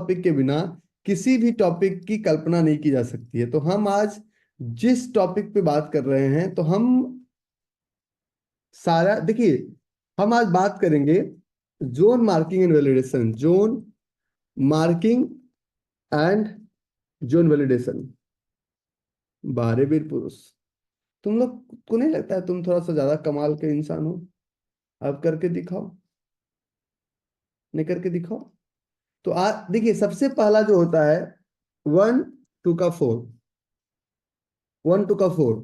Topic के बिना किसी भी टॉपिक की कल्पना नहीं की जा सकती है। तो हम आज जिस टॉपिक पे बात कर रहे हैं, तो हम सारा देखिए, हम आज बात करेंगे zone marking and validation. Zone marking and zone validation. बारे वीर पुरुष, तुम लोग को नहीं लगता है तुम थोड़ा सा ज्यादा कमाल के इंसान हो? अब करके दिखाओ, नहीं करके दिखाओ। तो आज देखिए, सबसे पहला जो होता है 1 2 का 4, 1 2 का 4,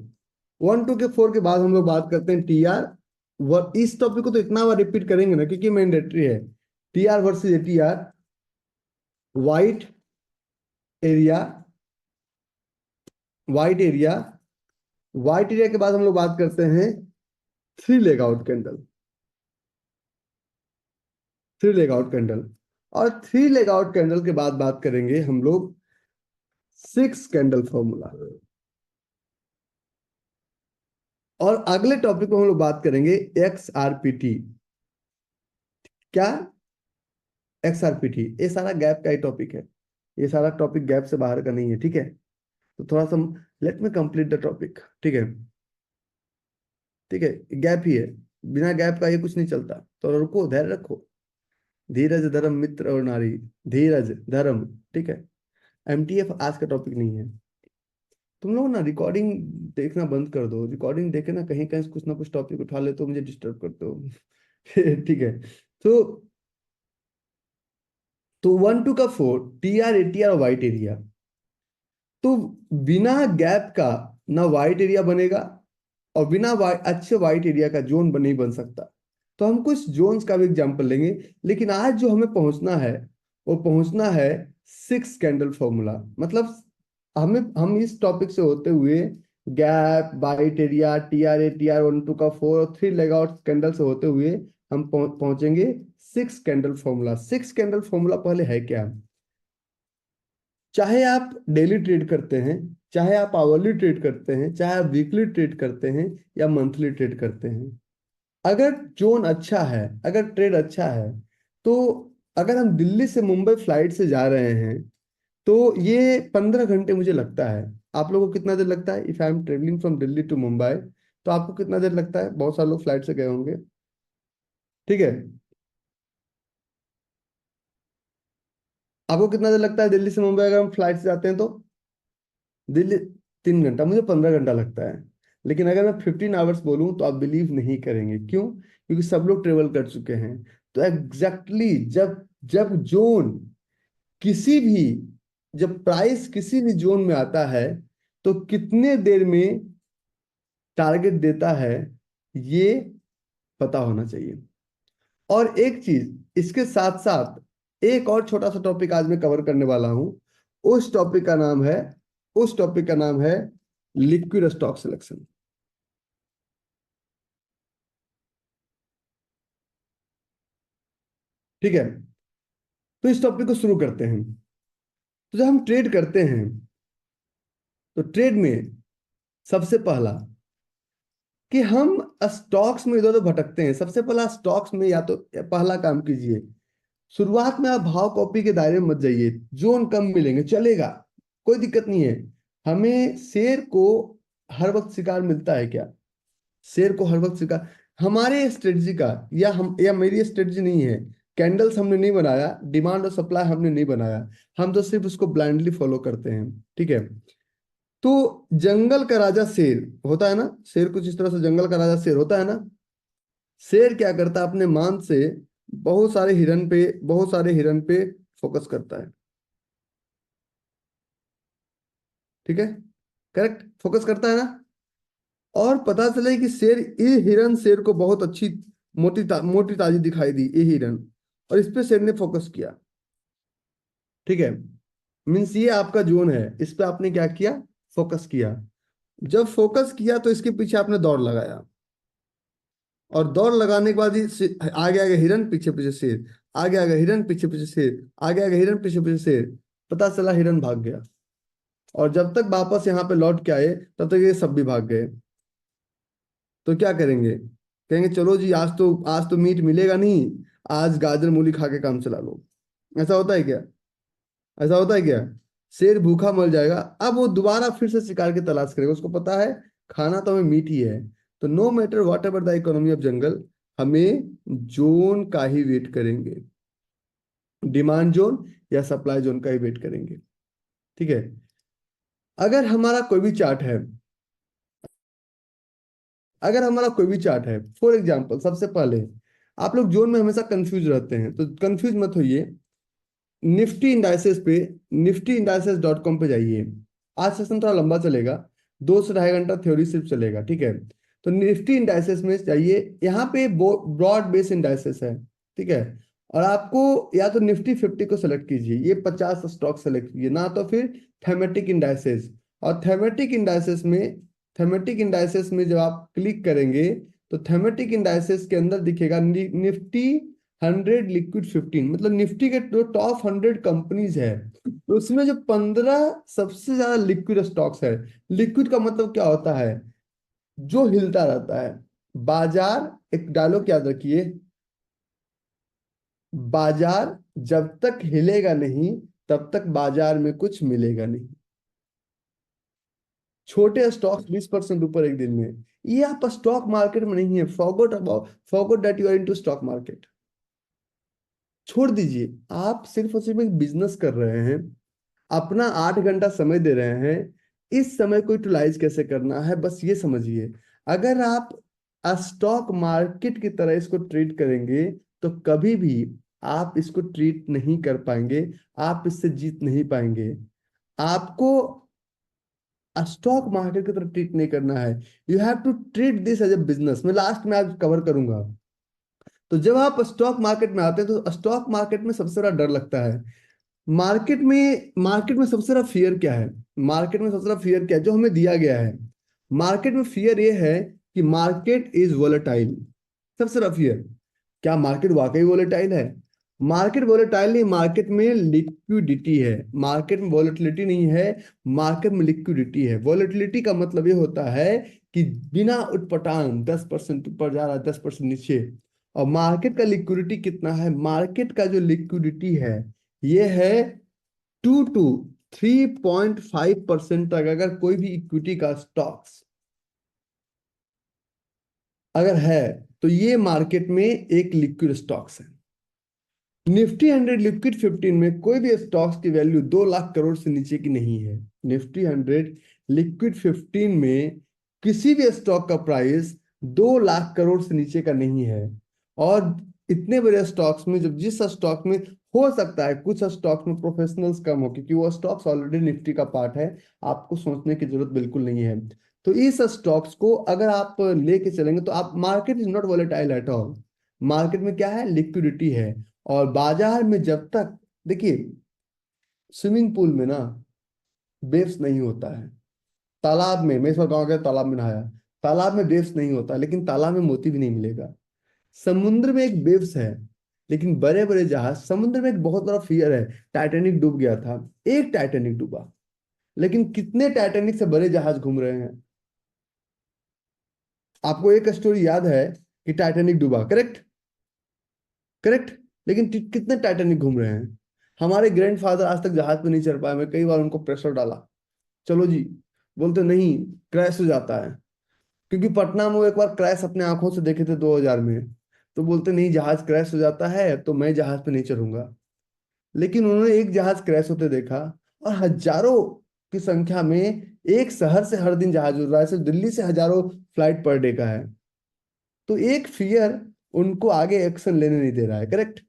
1 2 के 4 के बाद हम लोग बात करते हैं टी आर। इस टॉपिक को तो इतना बार रिपीट करेंगे ना, क्योंकि मैंडेटरी है। T R versus A T R, white area, white area. White area के बाद हम लोग बात करते हैं 3 leg out candle, 3 leg out candle. और 3 लेग आउट कैंडल के बाद बात करेंगे हम लोग 6 कैंडल फॉर्मूला। और अगले टॉपिक में हम लोग बात करेंगे XRPT। क्या? XRPT। ये सारा गैप का ही टॉपिक है, ये सारा टॉपिक गैप से बाहर का नहीं है, ठीक है? तो थोड़ा सा let me complete the topic, ठीक है? ठीक है, गैप ही है, बिना गैप का ये कुछ नहीं चलता। तो रुको, धैर्य रखो। धीरज धर्म मित्र और नारी, धीरज धर्म, ठीक है? MTF आज का टॉपिक नहीं है। तुम लोग ना रिकॉर्डिंग देखना बंद कर दो। रिकॉर्डिंग देखे ना, कहीं कहीं कुछ ना कुछ टॉपिक उठा ले तो मुझे डिस्टर्ब करते हो। ठीक है। तो 1 2 का 4, TR ATR और वाइट एरिया। तो बिना गैप का ना वाइट एरिया बनेगा, और बिना अच्छे वाइट एरिया का जोन नहीं बन सकता। तो हम कुछ जोन्स का भी एग्जांपल लेंगे, लेकिन आज जो हमें पहुंचना है, वो पहुंचना है 6 कैंडल फॉर्मूला। मतलब हम इस टॉपिक से होते हुए gap, white area, TR ATR, 1 2 का 4 और 3 लेग आउट कैंडल से होते हुए हम पहुंचेंगे 6 कैंडल फॉर्मूला। 6 कैंडल फॉर्मूला पहले है क्या? चाहे आप डेली ट्रेड करते हैं, चाहे आप आवरली ट्रेड करते हैं, चाहे आप वीकली ट्रेड करते हैं या मंथली ट्रेड करते हैं, अगर जोन अच्छा है, अगर ट्रेड अच्छा है, तो अगर हम दिल्ली से मुंबई फ्लाइट से जा रहे हैं, तो ये 15 घंटे मुझे लगता है। आप लोगों को कितना देर लगता है? If I am travelling from Delhi to Mumbai, तो आपको कितना देर लगता है? बहुत सारे लोग फ्लाइट से गए होंगे, ठीक है? आपको कितना देर लगता है दिल्ली से मुंबई अगर हम फ्लाइट से जाते हैं तो? दिल्ली 3 घंटा, मुझे 15 घंटा लगता है। लेकिन अगर मैं 15 आवर्स बोलूं तो आप बिलीव नहीं करेंगे। क्यों? क्योंकि सब लोग ट्रेवल कर चुके हैं। तो एग्जैक्टली जब जब जोन किसी भी जब प्राइस किसी भी जोन में आता है, तो कितने देर में टारगेट देता है, ये पता होना चाहिए। और एक चीज इसके साथ साथ, एक और छोटा सा टॉपिक आज मैं कवर करने वाला हूं। उस टॉपिक का नाम है उस टॉपिक का नाम है लिक्विड स्टॉक सिलेक्शन। ठीक है, तो इस टॉपिक को शुरू करते हैं। तो जब हम ट्रेड करते हैं, तो ट्रेड में सबसे पहला कि हम स्टॉक्स में इधर उधर भटकते हैं। सबसे पहला स्टॉक्स में या तो पहला काम कीजिए, शुरुआत में आप भाव कॉपी के दायरे में मत जाइए। जोन कम मिलेंगे, चलेगा, कोई दिक्कत नहीं है। हमें शेर को हर वक्त शिकार मिलता है क्या? शेर को हर वक्त शिकार हमारे स्ट्रेटजी का, या मेरी स्ट्रेटजी नहीं है। कैंडल्स हमने नहीं बनाया, डिमांड और सप्लाई हमने नहीं बनाया, हम तो सिर्फ उसको ब्लाइंडली फॉलो करते हैं, ठीक है? तो जंगल का राजा शेर होता है ना, शेर कुछ इस तरह से जंगल का राजा शेर होता है ना। शेर क्या करता है? अपने मान से बहुत सारे हिरन पे फोकस करता है, ठीक है? करेक्ट, फोकस करता है ना। और पता चले कि ये हिरन शेर को बहुत अच्छी मोटी ताजी दिखाई दी, ये हिरन, और इस पे शेर ने फोकस किया, ठीक है? मीन्स ये आपका जोन है, इस पे आपने क्या किया? फोकस किया। जब फोकस किया तो इसके पीछे आपने दौड़ लगाया, और दौड़ लगाने के बाद ही आगे आगे हिरन, पीछे पीछे शेर, आगे आगे हिरन, पीछे पीछे शेर, आगे आगे हिरन, पीछे पीछे शेर। पता चला हिरन भाग गया, और जब तक वापस यहाँ पे लौट के आए, तब तक ये सब भी भाग गए। तो क्या करेंगे? कहेंगे चलो जी, आज तो मीट मिलेगा नहीं, आज गाजर मूली खा के काम चला लो। ऐसा होता है क्या? ऐसा होता है क्या? शेर भूखा मर जाएगा, अब वो दोबारा फिर से शिकार की तलाश करेगा, उसको पता है खाना तो हमें मीट ही है। तो no matter whatever the economy of jungle, हमें जोन का ही वेट करेंगे, डिमांड जोन या सप्लाई जोन का ही वेट करेंगे। ठीक है। अगर हमारा कोई भी चार्ट है, अगर हमारा कोई भी चार्ट है, फॉर एग्जांपल सबसे पहले, आप लोग जोन में हमेशा कंफ्यूज रहते हैं तो कंफ्यूज मत होइए। निफ्टी इंडाइसेस पे, निफ्टी इंडाइसेस डॉट कॉम पे जाइए। आज सेशन थोड़ा लंबा चलेगा, 2 से ढाई घंटा थ्योरी सिर्फ चलेगा, ठीक है। तो निफ्टी इंडाइसेस में जाइए, यहाँ पे ब्रॉड बेस इंडाइसेस है, ठीक है। और आपको या तो निफ्टी 50 को सेलेक्ट कीजिए, ये 50 स्टॉक सेलेक्ट कीजिए, ना तो फिर थेमेटिक इंडाइसेस। और थेमेटिक इंडाइसेस में जब आप क्लिक करेंगे तो थेमेटिक इंडाइसेस के अंदर दिखेगा निफ्टी 100 लिक्विड 15, मतलब निफ्टी के जो टॉप 100 कंपनीज है, तो उसमें जो 15 सबसे ज्यादा लिक्विड स्टॉक्स है। लिक्विड का मतलब क्या होता है? जो हिलता रहता है। बाजार, एक डायलॉग याद रखिए, बाजार जब तक हिलेगा नहीं तब तक बाजार में कुछ मिलेगा नहीं। छोटे स्टॉक्स 20% ऊपर एक दिन में, ये आप स्टॉक मार्केट में नहीं है। Forgot that you are into stock market, छोड़ दीजिए। आप सिर्फ और सिर्फ एक बिजनेस कर रहे हैं, अपना 8 घंटा समय दे रहे हैं। इस समय को यूटिलाइज कैसे करना है, बस ये समझिए। अगर आप स्टॉक मार्केट की तरह इसको ट्रीट करेंगे तो कभी भी आप इसको ट्रीट नहीं कर पाएंगे, आप इससे जीत नहीं पाएंगे। आपको स्टॉक मार्केट की तरह ट्रीट नहीं करना है। You have to treat this as a business. मैं लास्ट में आज कवर करूंगा। तो जब आप स्टॉक मार्केट में आते हैं तो स्टॉक मार्केट में सबसे बड़ा डर लगता है। मार्केट में सबसे बड़ा फियर क्या है? मार्केट में सबसे बड़ा फियर क्या है जो हमें दिया गया है? मार्केट में फियर ये है कि मार्केट इज वोलेटाइल। सबसे बड़ा फियर। क्या मार्केट वाकई वोलेटाइल है? मार्केट वोलेटाइल नहीं, मार्केट में लिक्विडिटी है। मार्केट में वोलेटिलिटी नहीं है, मार्केट में लिक्विडिटी है। वोलेटिलिटी का मतलब ये होता है कि बिना उटपटांग 10% ऊपर जा रहा है, 10% नीचे। और मार्केट का लिक्विडिटी कितना है? मार्केट का जो लिक्विडिटी है ये है 2 to 3.5% तक। अगर कोई भी इक्विटी का स्टॉक्स अगर है तो ये मार्केट में एक लिक्विड स्टॉक्स है। निफ्टी 100 लिक्विड 15 में कोई भी स्टॉक्स की वैल्यू 2 लाख करोड़ से नीचे की नहीं है। निफ्टी 100 लिक्विड 15 में किसी भी स्टॉक का प्राइस 2 लाख करोड़ से नीचे का नहीं है। और इतने बड़े स्टॉक्स में, जब जिस स्टॉक में हो सकता है कुछ स्टॉक्स में प्रोफेशनल्स कम हो, क्योंकि वो स्टॉक्स ऑलरेडी निफ्टी का पार्ट है, आपको सोचने की जरूरत बिल्कुल नहीं है। तो इस स्टॉक्स को अगर आप लेके चलेंगे तो आप, market is not volatile at all. Market में क्या है? लिक्विडिटी है। और बाजार में जब तक, देखिए, स्विमिंग पूल में ना वेव्स नहीं होता है। तालाब में, मैं इस बार गाँव गया, तालाब में नहाया, तालाब में वेव्स नहीं होता, लेकिन तालाब में मोती भी नहीं मिलेगा। समुद्र में एक वेव्स है, लेकिन बड़े बड़े जहाज, समुद्र में एक बहुत बड़ा फियर है। टाइटैनिक डूब गया था, एक टाइटैनिक डूबा, लेकिन कितने टाइटैनिक से बड़े जहाज घूम रहे हैं। आपको एक स्टोरी याद है कि टाइटैनिक डूबा, करेक्ट? करेक्ट। लेकिन कितने टाइटैनिक घूम रहे हैं। हमारे ग्रैंडफादर आज तक जहाज पे नहीं चढ़ पाए, मैं कई बार उनको प्रेशर डाला, चलो जी, बोलते नहीं, क्रैश हो जाता है। क्योंकि पटना में वो एक बार क्रैश अपने आंखों से देखे थे 2000 में। तो बोलते नहीं, जहाज क्रैश हो जाता है तो मैं जहाज पे नहीं चढ़ूंगा। लेकिन उन्होंने एक जहाज क्रैश होते देखा, और हजारों की संख्या में एक शहर से हर दिन जहाज उड़ रहा है, सिर्फ दिल्ली से हजारों फ्लाइट पर डे का है। तो एक फियर उनको आगे एक्शन लेने नहीं दे रहा है, करेक्ट?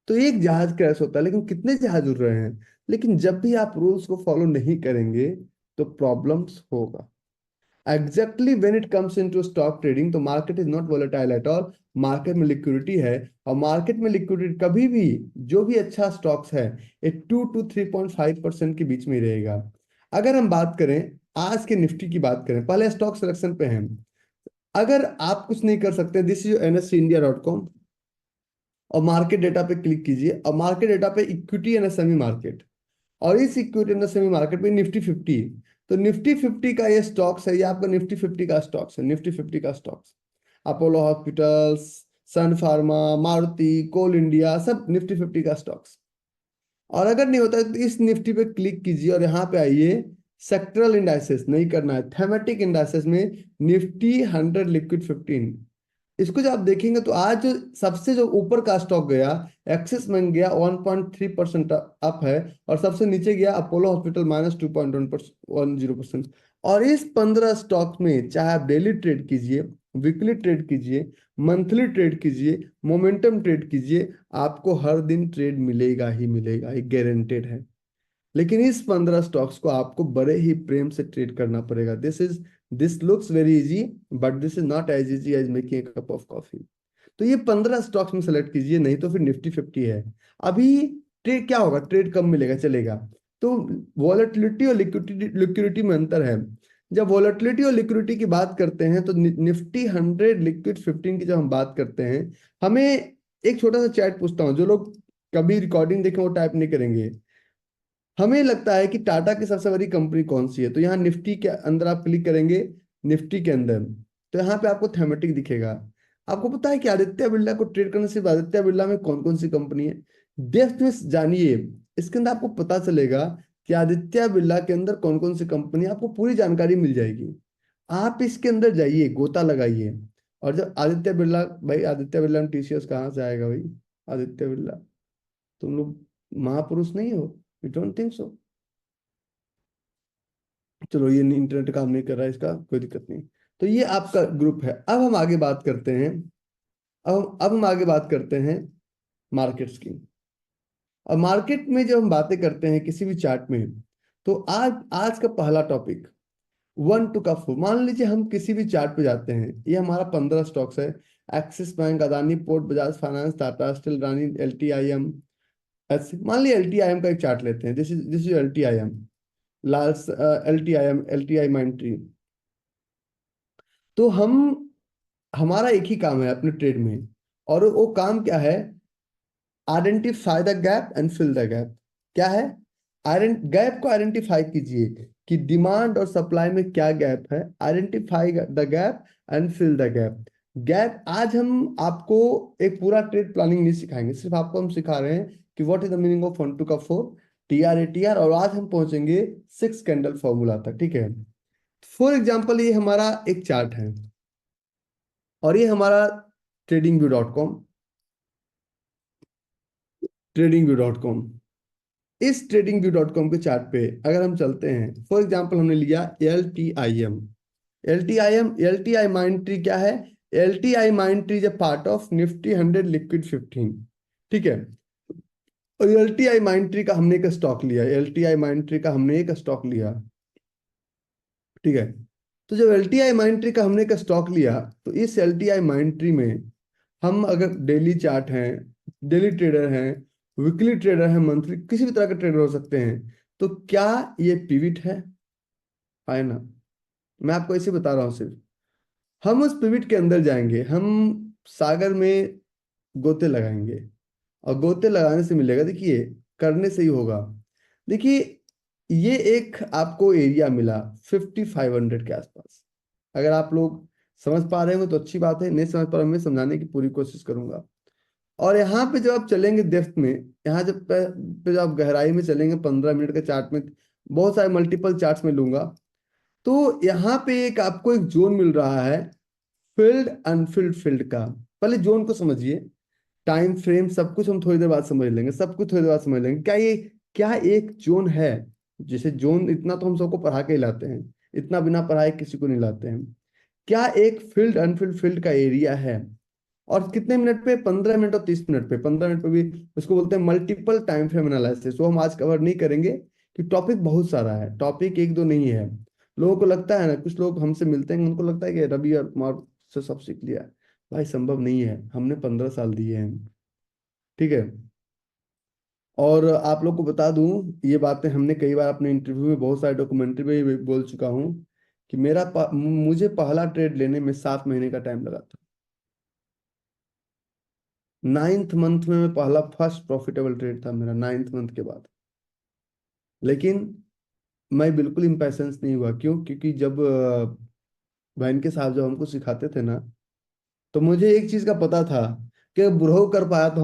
तो एक जहाज क्रैश होता है, लेकिन कितने जहाज उड़ रहे हैं। लेकिन जब भी आप रूल्स को फॉलो नहीं करेंगे तो प्रॉब्लम्स होगा। Exactly when it comes into stock trading, तो market is not volatile at all. Market में लिक्विडिटी है। और मार्केट में लिक्विडिटी कभी भी, जो भी अच्छा स्टॉक्स है, ये 2 to 3.5% के बीच में ही रहेगा। अगर हम बात करें आज के निफ्टी की बात करें, पहले स्टॉक सिलेक्शन पे हैं। अगर आप कुछ नहीं कर सकते, दिस इज NSEindia.com, और मार्केट डेटा पे क्लिक कीजिए, और मार्केट डेटा पे इक्विटी एंड एसएमई मार्केट, और इस इक्विटी एंड एसएमई मार्केट पे निफ्टी 50। तो निफ्टी 50 का ये स्टॉक्स है, ये आपका निफ्टी 50 का स्टॉक्स है। निफ्टी 50 का स्टॉक्स, अपोलो हॉस्पिटल्स, सन फार्मा, मारुति, कोल इंडिया, सब निफ्टी 50 का स्टॉक्स। और अगर नहीं होता है तो इस निफ्टी पे क्लिक कीजिए और यहाँ पे आइए, सेक्टरल इंडाइसेस नहीं करना है, थेमेटिक इंडाइसेस में निफ्टी 100 लिक्विड 15। इसको जब आप देखेंगे तो आज जो सबसे जो ऊपर का स्टॉक गया, एक्सिस बैंक गया 1.3% अप है, और सबसे नीचे गया अपोलो हॉस्पिटल -2.10%। और इस 15 स्टॉक में चाहे आप डेली ट्रेड कीजिए, वीकली ट्रेड कीजिए, मंथली ट्रेड कीजिए, मोमेंटम ट्रेड कीजिए, आपको हर दिन ट्रेड मिलेगा ही मिलेगा, ये गारंटेड है। लेकिन इस 15 स्टॉक्स को आपको बड़े ही प्रेम से ट्रेड करना पड़ेगा। This looks very easy, but this is not as easy as making cup of coffee. तो ये 15 स्टॉक्स में सेलेक्ट कीजिए, नहीं तो फिर निफ्टी 50 है। अभी ट्रेड क्या होगा, ट्रेड कम मिलेगा चलेगा। तो वॉलेटिलिटी और लिक्विडिटी में अंतर है। जब वॉलेटिलिटी और लिक्विडिटी की बात करते हैं तो निफ्टी 100 लिक्विड 15 की जब हम बात करते हैं, हमें एक छोटा सा चैट पूछता हूँ, जो लोग कभी रिकॉर्डिंग देखें वो टाइप नहीं करेंगे। हमें लगता है कि टाटा की सबसे बड़ी कंपनी कौन सी है, तो यहाँ निफ्टी के अंदर आप क्लिक करेंगे, निफ्टी के अंदर तो यहाँ पे आपको थेमेटिक दिखेगा। आपको पता है कि आदित्य बिरला को ट्रेड करने से आदित्य बिरला में कौन कौन सी कंपनी है, डेप्थ में जानिए। इसके अंदर आपको पता चलेगा कि आदित्य बिरला के अंदर कौन कौन सी कंपनी है, आपको पूरी जानकारी मिल जाएगी। आप इसके अंदर जाइए, गोता लगाइए। और जब आदित्य बिरला, भाई आदित्य बिरला में टीसीएस कहाँ से आएगा भाई, आदित्य बिरला, तुम लोग महापुरुष नहीं हो? You don't think so? चलो ये इंटरनेट काम नहीं कर रहा है, इसका कोई दिक्कत नहीं। तो ये आपका ग्रुप है। अब हम आगे बात करते हैं, अब हम आगे बात करते हैं मार्केट्स की। और मार्केट में जब हम बातें करते हैं किसी भी चार्ट में, तो आज आज का पहला टॉपिक 1 to 4। मान लीजिए हम किसी भी चार्ट पे जाते हैं, ये हमारा 15 स्टॉक्स है, Axis Bank, Adani Port, Bajaj Finance, Tata Steel, रानी, LTIM। ऐसे मान लीजिए LTIM का एक चार्ट लेते हैं, this is LTIM, Lal, LTI माइंट्री। तो हमारा एक ही काम है अपने ट्रेड में, और वो काम क्या है, identify the gap and fill the gap. क्या है, गैप को आइडेंटिफाई कीजिए कि डिमांड और सप्लाई में क्या गैप है, identify the gap and fill the gap. Gap, आज हम आपको एक पूरा ट्रेड प्लानिंग नहीं सिखाएंगे, सिर्फ आपको हम सिखा रहे हैं कि what is the meaning of 1 to 4, TR ATR, और आज हम पहुंचेंगे 6 कैंडल फॉर्मूला तक, ठीक है। फॉर एग्जाम्पल ये हमारा एक चार्ट है, और ये हमारा tradingview.com, tradingview.com। इस tradingview.com के चार्ट पे अगर हम चलते हैं, फॉर एग्जांपल हमने लिया LTIM। LTI माइंड ट्री क्या है, LTI mind tree is a part of Nifty 100 liquid 15, ठीक है। और LTI माइंड ट्री का हमने एक स्टॉक लिया, LTI माइंड ट्री का हमने एक स्टॉक लिया, ठीक है। तो जब LTI माइंड ट्री का हमने एक स्टॉक लिया, तो इस LTI माइंड ट्री में हम अगर डेली चार्ट हैं, डेली ट्रेडर हैं, वीकली ट्रेडर हैं, मंथली किसी भी तरह के ट्रेडर हो सकते हैं, तो क्या ये पिविट है ना? मैं आपको ऐसे बता रहा हूँ सिर्फ। हम उस पिविट के अंदर जाएंगे, हम सागर में गोते लगाएंगे, और गोते लगाने से मिलेगा, देखिए करने से ही होगा। देखिए ये एक आपको एरिया मिला 5500 के आसपास। अगर आप लोग समझ पा रहे हो तो अच्छी बात है, नहीं समझ पा रहे हो मैं समझाने की पूरी कोशिश करूंगा। और यहाँ पे जब आप चलेंगे डेप्थ में, यहाँ जब पे जब आप गहराई में चलेंगे 15 मिनट के चार्ट में, बहुत सारे मल्टीपल चार्ट्स में लूंगा, तो यहाँ पे एक आपको एक जोन मिल रहा है, फील्ड अनफिल्ड फील्ड का। पहले जोन को समझिए, टाइम फ्रेम सब कुछ हम थोड़ी देर बाद समझ लेंगे, सब कुछ थोड़ी देर बाद समझ लेंगे। क्या एक जोन है, जैसे जोन इतना तो हम सबको पढ़ा के ही लाते हैं, इतना बिना पढ़ाए किसी को नहीं लाते हैं। क्या एक फील्ड अनफिल्ड फील्ड का एरिया है, और कितने मिनट पे, 15 मिनट और 30 मिनट पे। 15 मिनट पे भी उसको बोलते हैं मल्टीपल टाइम फ्रेम एनालिसिस, वो हम आज कवर नहीं करेंगे कि टॉपिक बहुत सारा है, टॉपिक एक दो नहीं है। लोगों को लगता है ना, कुछ लोग हमसे मिलते हैं उनको लगता है कि रवि और कुमार से सब सीख लिया। भाई संभव नहीं है, हमने 15 साल दिए हैं, ठीक है। और आप लोग को बता दूं, ये बातें हमने कई बार अपने इंटरव्यू में, बहुत सारे डॉक्यूमेंट्री में भी बोल चुका हूँ, कि मुझे पहला ट्रेड लेने में 7 महीने का टाइम लगा था। 9th मंथ में मैं पहला फर्स्ट प्रॉफिटेबल ट्रेड था मेरा, 9th मंथ के बाद। लेकिन मैं बिल्कुल इम्पैशंस नहीं हुआ, क्यों? क्योंकि जब बहन के साहब जब हमको सिखाते थे ना, तो मुझे एक चीज का पता था कि बुढ़ऊ कर पाया तो